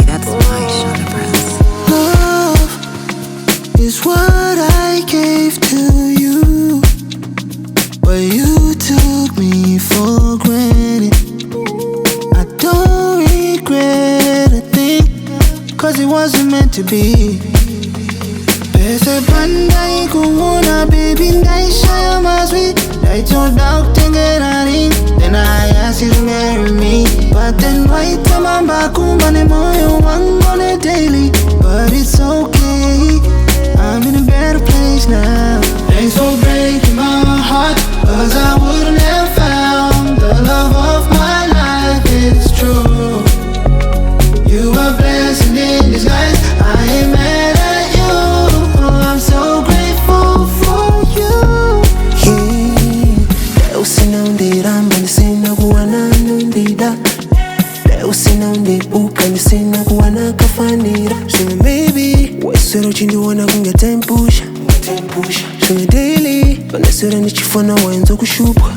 that's my shoulder press. Love is what I gave to you, but you took me for granted. I don't regret a thing, 'cause it wasn't meant to be. Pese panda ikuona baby ndaisha mazwi. I told out to get a ring, then I asked you to marry me. But then why tamamba kumbane moyo wangu on a daily. But it's okay, I'm in a better place now. Thanks for breaking my heart, 'cause I wouldn't have found the love of my life. It's true, you are blessing in disguise. I ain't mad at you, I'm so grateful for you. Yeah, usina undiramba nisina kuwana nundida. Usina undibuka nisina kuwana kafanira. Sima maybe wasero chindi wana kunga tempusha. Sima daily panasera nichifana wanzo kushupwa.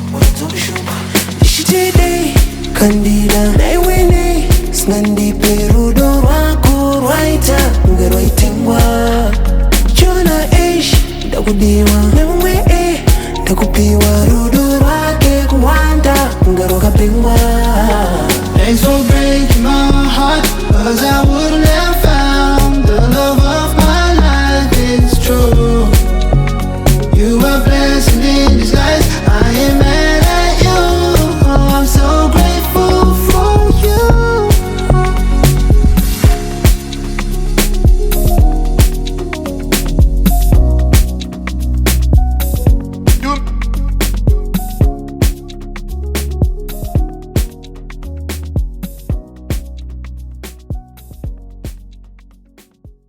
Ishitide kandida naiwene snandi perudo rwako rwaita nga rwaitingwa. Chona ish ndakudiwa namwe ndakupiwa rudo rwake kuwanda nga rwakapingwa. Thanks for breaking my heart, 'cause I would